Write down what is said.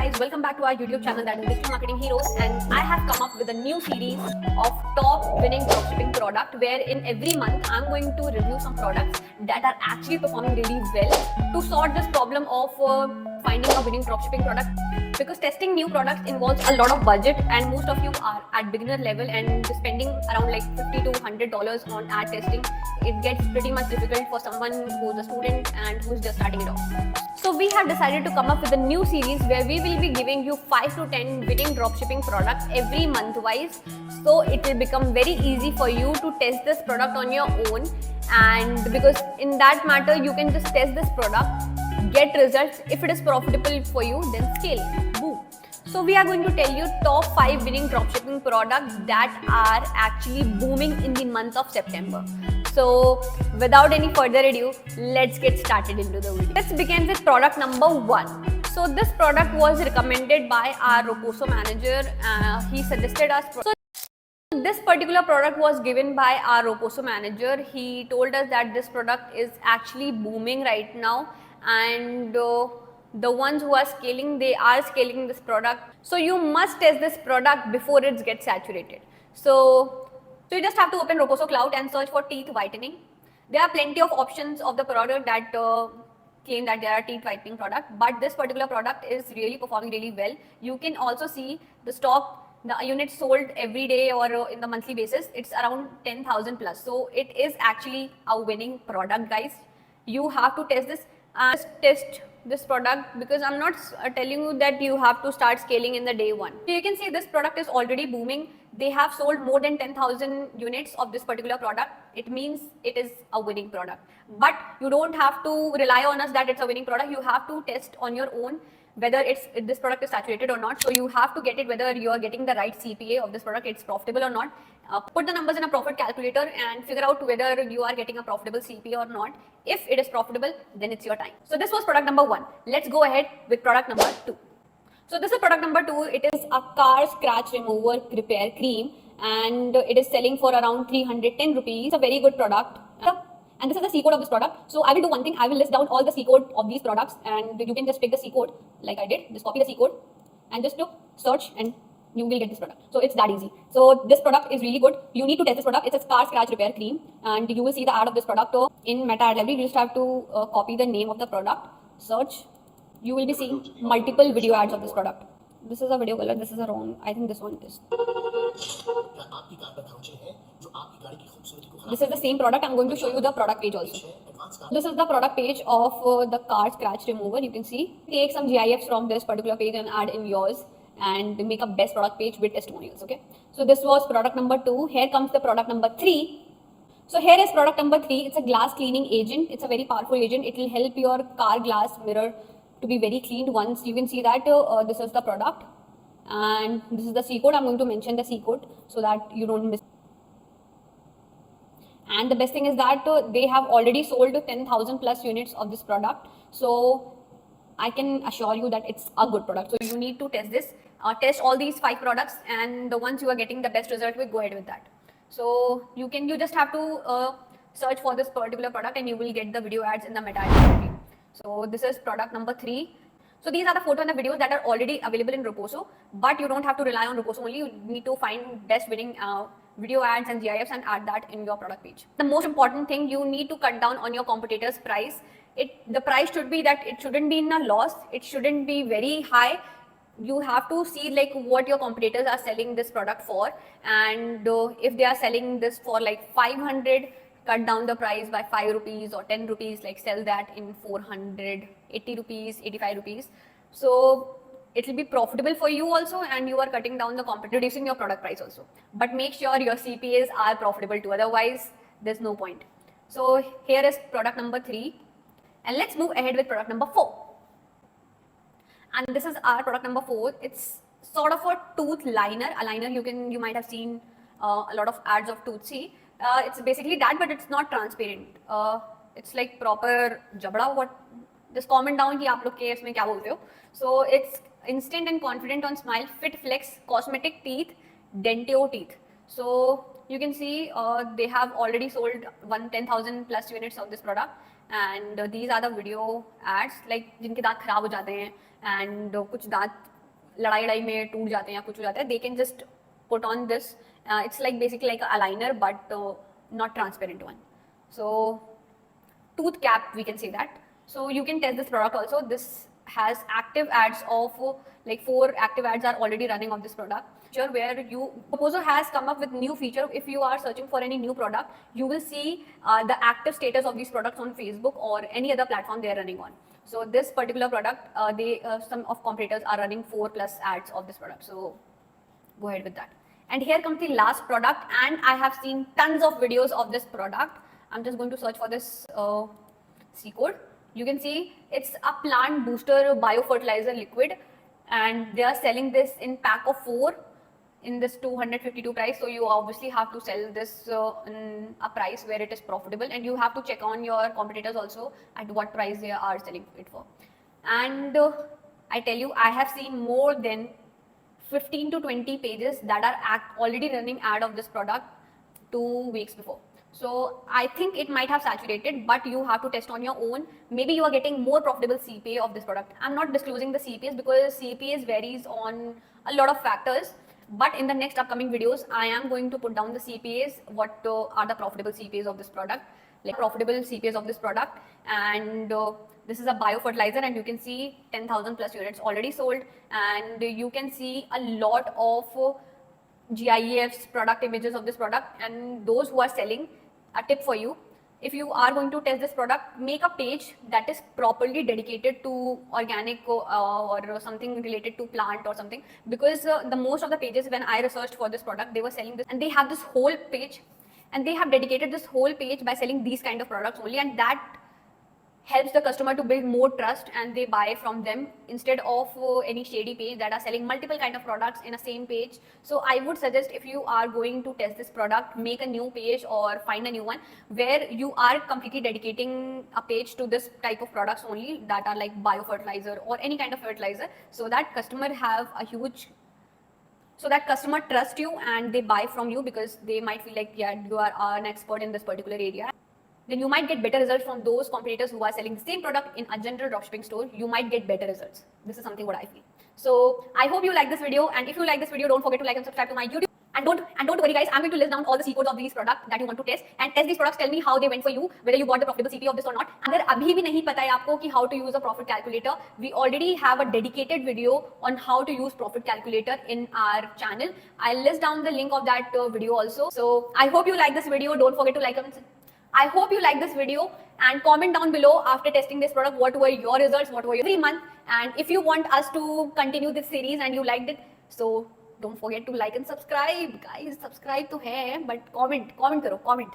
guys, welcome back to our YouTube channel, that is Digital Marketing Heroes, and I have come up with a new series of top winning dropshipping product where in every month I'm going to review some products that are actually performing really well to sort this problem of finding a winning dropshipping product, because testing new products involves a lot of budget and most of you are at beginner level and spending around like $50 to $100 on ad testing. It gets pretty much difficult for someone who's a student and who's just starting it off. So we have decided to come up with a new series where we will be giving you 5 to 10 winning dropshipping products every month wise. So it will become very easy for you to test this product on your own, and because in that matter you can just test this product, get results. If it is profitable for you, then scale. Boom. So we are going to tell you top 5 winning dropshipping products that are actually booming in the month of September. So without any further ado, let's get started into the video. Let's begin with product number 1. So this product was recommended by our Roposo manager. He suggested us. So this particular product was given by our Roposo manager. He told us that this product is actually booming right now, and the ones who are scaling, they are scaling this product. So you must test this product before it gets saturated. So you just have to open Roposo Cloud and search for teeth whitening. There are plenty of options of the product that claim that they are teeth whitening product, but this particular product is really performing really well. You can also see the stock, the units sold every day or in the monthly basis. It's around 10,000 plus. So it is actually a winning product, guys. You have to test this. Test this product, because I'm not telling you that you have to start scaling in the day one. So you can see this product is already booming. They have sold more than 10,000 units of this particular product. It means it is a winning product. But you don't have to rely on us that it's a winning product. You have to test on your own whether this product is saturated or not. So you have to get it whether you are getting the right CPA of this product, it's profitable or not. Put the numbers in a profit calculator and figure out whether you are getting a profitable CPA or not. If it is profitable, then it's your time. So this was product number 1. Let's go ahead with product number 2. So this is product number 2. It is a car scratch remover repair cream, and it is selling for around 310 rupees. It's a very good product. And this is the C code of this product. So I will do one thing. I will list down all the C code of these products, and you can just pick the C code like I did. Just copy the C code and just do search and you will get this product. So it's that easy. So this product is really good. You need to test this product. It's a car scratch repair cream, and you will see the ad of this product in Meta Ad Library. You just have to copy the name of the product, search. You will be seeing multiple video ads of this product. This is a video color. This is a wrong. I think this one is. This is the same product. I'm going to show you the product page also. This is the product page of the car scratch remover. You can see. Take some GIFs from this particular page and add in yours and make a best product page with testimonials. Okay. So this was product number 2. Here comes the product number 3. So here is product number 3. It's a glass cleaning agent. It's a very powerful agent. It will help your car glass mirror to be very cleaned once. You can see that this is the product and this is the C code. I'm going to mention the C code so that you don't miss. And the best thing is that they have already sold 10,000 plus units of this product. So I can assure you that it's a good product. So you need to test this. Test all these 5 products, and the ones you are getting the best result with, go ahead with that. So you just have to search for this particular product and you will get the video ads in the Meta Ad Library. So this is product number 3. So these are the photos and the videos that are already available in Roposo, but you don't have to rely on Roposo only. You need to find best winning video ads and GIFs and add that in your product page. The most important thing, you need to cut down on your competitors' price. The price should be that it shouldn't be in a loss. It shouldn't be very high. You have to see like what your competitors are selling this product for, and if they are selling this for like 500, cut down the price by 5 rupees or 10 rupees, like sell that in 480 rupees, 85 rupees. So it will be profitable for you also, and you are cutting down the reducing your product price also. But make sure your CPAs are profitable too, otherwise there's no point. So here is product number 3, and let's move ahead with product number 4. And this is our product number 4. It's sort of a tooth liner. A liner, you might have seen a lot of ads of Toothsy. It's basically that, but it's not transparent. It's like proper jabda. What? Just comment down कि आप लोग के इसमें क्या बोलते हो. So it's instant and confident on smile, fit flex, cosmetic teeth, Denteo teeth. So you can see they have already sold 10,000 plus units of this product, and these are the video ads, like जिनके दांत खराब हो जाते हैं and कुछ दांत लड़ाई में टूट जाते हैं या कुछ हो जाता है, they can just put on this. It's like basically like a eyeliner but not transparent one. So tooth cap, we can say that. So you can test this product also. This has active ads of like 4 active ads are already running of this product, where you Proposo has come up with new feature. If you are searching for any new product, you will see the active status of these products on Facebook or any other platform they are running on. So this particular product, some of competitors are running 4+ ads of this product. So go ahead with that. And here comes the last product, and I have seen tons of videos of this product. I'm just going to search for this C code. You can see it's a plant booster biofertilizer liquid, and they are selling this in pack of 4 in this 252 price. So you obviously have to sell this in a price where it is profitable, and you have to check on your competitors also at what price they are selling it for. And I tell you, I have seen more than 15 to 20 pages that are already running ad of this product 2 weeks before. So I think it might have saturated, but you have to test on your own. Maybe you are getting more profitable CPA of this product. I'm not disclosing the CPAs because CPAs varies on a lot of factors. But in the next upcoming videos, I am going to put down the CPAs, what are the profitable CPAs of this product, like profitable CPAs of this product. And this is a biofertilizer, and you can see 10,000 plus units already sold, and you can see a lot of GIEF's product images of this product. And those who are selling, a tip for you: if you are going to test this product, make a page that is properly dedicated to organic or something related to plant or something, because the most of the pages when I researched for this product, they were selling this, and they have this whole page, and they have dedicated this whole page by selling these kind of products only, and that helps the customer to build more trust, and they buy from them instead of any shady page that are selling multiple kind of products in a same page. So I would suggest, if you are going to test this product, make a new page or find a new one where you are completely dedicating a page to this type of products only that are like biofertilizer or any kind of fertilizer, so that customer trust you and they buy from you, because they might feel like, yeah, you are an expert in this particular area. Then you might get better results from those competitors who are selling the same product in a general dropshipping store. You might get better results. This is something what I feel. So I hope you like this video, and if you like this video, don't forget to like and subscribe to my YouTube. And don't worry guys, I'm going to list down all the C codes of these products that you want to test, and test these products. Tell me how they went for you, whether you got the profitable CP of this or not. अगर अभी भी नहीं पता है आपको कि how to use a profit calculator, we already have a dedicated video on how to use profit calculator in our channel. I'll list down the link of that video also. So I hope you like this video. Don't forget to like and I hope you like this video, and comment down below after testing this product what were your results, what were your every month, and if you want us to continue this series and you liked it, so don't forget to like and subscribe guys. Subscribe to hai, but comment करो comment.